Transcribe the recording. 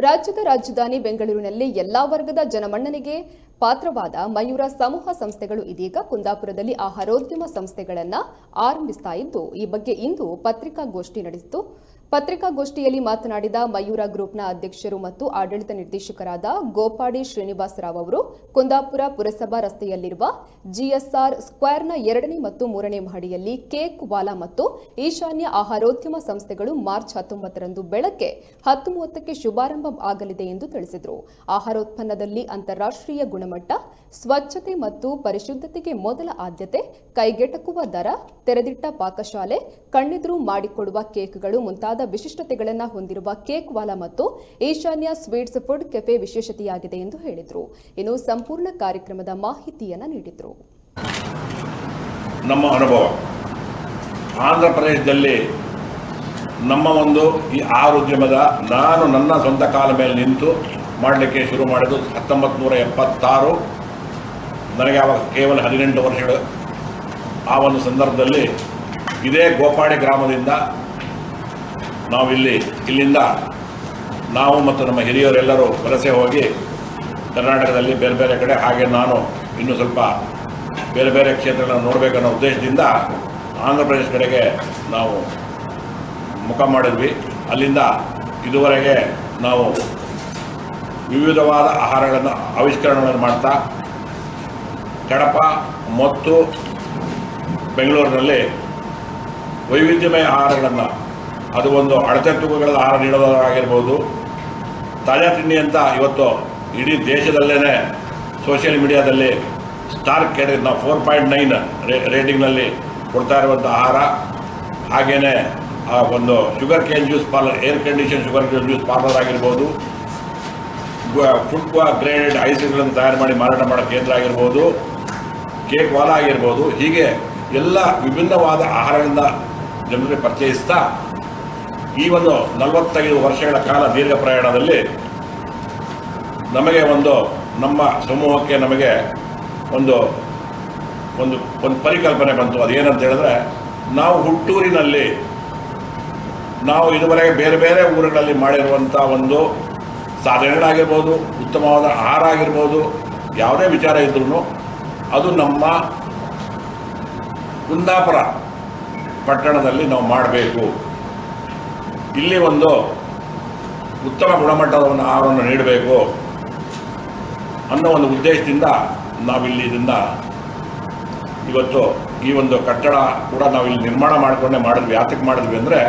ರಾಜ್ಯದ ರಾಜಧಾನಿ ಬೆಂಗಳೂರಿನಲ್ಲಿ ಎಲ್ಲಾ ವರ್ಗದ ಜನಮನ್ನಣೆಗೆ ಪಾತ್ರವಾದ ಮಯೂರ ಸಮೂಹ ಸಂಸ್ಥೆಗಳು ಇದೀಗ ಕುಂದಾಪುರದಲ್ಲಿ ಆಹಾರೋದ್ಯಮ ಸಂಸ್ಥೆಗಳನ್ನು ಆರಂಭಿಸ್ತಾ ಇದ್ದು, ಈ ಬಗ್ಗೆ ಇಂದು ಪತ್ರಿಕಾಗೋಷ್ಠಿ ನಡೆಸಿತು. ಪತ್ರಿಕಾಗೋಷ್ಠಿಯಲ್ಲಿ ಮಾತನಾಡಿದ ಮಯೂರ ಗ್ರೂಪ್ನ ಅಧ್ಯಕ್ಷರು ಮತ್ತು ಆಡಳಿತ ನಿರ್ದೇಶಕರಾದ ಗೋಪಾಡಿ ಶ್ರೀನಿವಾಸರಾವ್ ಅವರು, ಕುಂದಾಪುರ ಪುರಸಭಾ ರಸ್ತೆಯಲ್ಲಿರುವ ಜಿಎಸ್ಆರ್ ಸ್ಕ್ವೇರ್ನ 2ನೇ ಮತ್ತು 3ನೇ ಮಹಡಿಯಲ್ಲಿ ಕೇಕ್ ವಾಲಾ ಮತ್ತು ಈಶಾನ್ಯ ಆಹಾರೋದ್ಯಮ ಸಂಸ್ಥೆಗಳು ಮಾರ್ಚ್ 19ರಂದು ಬೆಳಗ್ಗೆ 10:30ಕ್ಕೆ ಶುಭಾರಂಭ ಆಗಲಿದೆ ಎಂದು ತಿಳಿಸಿದರು. ಆಹಾರೋತ್ಪನ್ನದಲ್ಲಿ ಅಂತಾರಾಷ್ಟ್ರೀಯ ಗುಣಮಟ್ಟ, ಸ್ವಚ್ಛತೆ ಮತ್ತು ಪರಿಶುದ್ಧತೆಗೆ ಮೊದಲ ಆದ್ಯತೆ, ಕೈಗೆಟಕುವ ದರ, ತೆರೆದಿಟ್ಟ ಪಾಕಶಾಲೆ, ಕಣ್ಣೆದುರು ಮಾಡಿಕೊಡುವ ಕೇಕ್ಗಳು ಮುಂತಾದ ವಿಶಿಷ್ಟತೆಗಳನ್ನು ಹೊಂದಿರುವ ಕೇಕ್ ವಾಲಾ ಮತ್ತು ಈಶಾನ್ಯ ಸ್ವೀಟ್ಸ್ ಫುಡ್ ಕೆಫೆ ವಿಶೇಷತೆಯಾಗಿದೆ ಎಂದು ಹೇಳಿದರು. ಇನ್ನು ಸಂಪೂರ್ಣ ಕಾರ್ಯಕ್ರಮದ ಮಾಹಿತಿಯನ್ನು ನೀಡಿದರು. ನಮ್ಮ ಅನುಭವ ಆಂಧ್ರ ಪ್ರದೇಶದಲ್ಲಿ ನಮ್ಮ ಒಂದು ಈ ಆಹಾರೋದ್ಯಮದ ನಾನು ನನ್ನ ಸ್ವಂತ ಕಾಲ ಮೇಲೆ ನಿಂತು ಮಾಡಲಿಕ್ಕೆ ಶುರು ಮಾಡಿದ್ದು 1976. ನನಗೆ ಆವಾಗ ಕೇವಲ 18 ವರ್ಷಗಳು. ಆ ಒಂದು ಸಂದರ್ಭದಲ್ಲಿ ಇದೇ ಗೋಪಾಡಿ ಗ್ರಾಮದಿಂದ ಇಲ್ಲಿಂದ ನಾವು ಮತ್ತು ನಮ್ಮ ಹಿರಿಯರೆಲ್ಲರೂ ವಲಸೆ ಹೋಗಿ ಕರ್ನಾಟಕದಲ್ಲಿ ಬೇರೆ ಬೇರೆ ಕಡೆ, ಹಾಗೆ ನಾನು ಇನ್ನೂ ಸ್ವಲ್ಪ ಬೇರೆ ಬೇರೆ ಕ್ಷೇತ್ರಗಳನ್ನು ನೋಡಬೇಕನ್ನೋ ಉದ್ದೇಶದಿಂದ ಆಂಧ್ರ ಪ್ರದೇಶ ಕಡೆಗೆ ನಾವು ಮುಖ ಮಾಡಿದ್ವಿ. ಅಲ್ಲಿಂದ ಇದುವರೆಗೆ ನಾವು ವಿವಿಧವಾದ ಆಹಾರಗಳನ್ನು ಆವಿಷ್ಕರಣಗಳನ್ನು ಮಾಡ್ತಾ ಕಡಪ ಮತ್ತು ಬೆಂಗಳೂರಿನಲ್ಲಿ ವೈವಿಧ್ಯಮಯ ಆಹಾರಗಳನ್ನು, ಅದು ಒಂದು ಅಳತೆ ತೂಕಗಳ ಆಹಾರ ನೀಡೋದಾಗಿರ್ಬೋದು, ತಾಜಾ ತಿಂಡಿ ಅಂತ ಇವತ್ತು ಇಡೀ ದೇಶದಲ್ಲೇ ಸೋಷಿಯಲ್ ಮೀಡಿಯಾದಲ್ಲಿ ಸ್ಟಾರ್ ಕೇಳಿದ ನಾವು 4.9 ರೇಟಿಂಗ್ನಲ್ಲಿ ಕೊಡ್ತಾ ಇರುವಂಥ ಆಹಾರ, ಹಾಗೆಯೇ ಆ ಒಂದು sugar cane juice parlour, air condition sugar cane juice parlour ಆಗಿರ್ಬೋದು, ಫುಡ್ ಗ್ರೇಡೆಡ್ ಐಸ್ಗಳನ್ನು ತಯಾರು ಮಾಡಿ ಮಾರಾಟ ಮಾಡೋ ಕೇಂದ್ರ ಆಗಿರ್ಬೋದು, ಕೇಕ್ ವಾಲಾ ಆಗಿರ್ಬೋದು, ಹೀಗೆ ಎಲ್ಲ ವಿಭಿನ್ನವಾದ ಆಹಾರಗಳಿಂದ ಜನರಿಗೆ ಪರಿಚಯಿಸ್ತಾ ಈ ಒಂದು 45 ವರ್ಷಗಳ ಕಾಲ ದೀರ್ಘ ಪ್ರಯಾಣದಲ್ಲಿ ನಮಗೆ ನಮ್ಮ ಸಮೂಹಕ್ಕೆ ನಮಗೆ ಒಂದು ಪರಿಕಲ್ಪನೆ ಬಂತು. ಅದೇನಂತ ಹೇಳಿದ್ರೆ, ನಾವು ಹುಟ್ಟೂರಿನಲ್ಲಿ ನಾವು ಇದುವರೆಗೆ ಬೇರೆ ಬೇರೆ ಊರುಗಳಲ್ಲಿ ಮಾಡಿರುವಂಥ ಒಂದು ಸಾಧನೆಗಳಾಗಿರ್ಬೋದು, ಉತ್ತಮವಾದ ಆಹಾರ ಆಗಿರ್ಬೋದು, ಯಾವುದೇ ವಿಚಾರ ಇದ್ರೂ ಅದು ನಮ್ಮ ಕುಂದಾಪುರ ಪಟ್ಟಣದಲ್ಲಿ ನಾವು ಮಾಡಬೇಕು, ಇಲ್ಲಿ ಒಂದು ಉತ್ತಮ ಗುಣಮಟ್ಟದ ಒಂದು ಆಹಾರವನ್ನು ನೀಡಬೇಕು ಅನ್ನೋ ಒಂದು ಉದ್ದೇಶದಿಂದ ನಾವಿಲ್ಲಿಂದ ಇವತ್ತು ಈ ಒಂದು ಕಟ್ಟಡ ಕೂಡ ನಾವಿಲ್ಲಿ ನಿರ್ಮಾಣ ಮಾಡಿಕೊಂಡೇ ಮಾಡಿದ್ವಿ. ಯಾತಕ್ಕೆ ಮಾಡಿದ್ವಿ ಅಂದರೆ,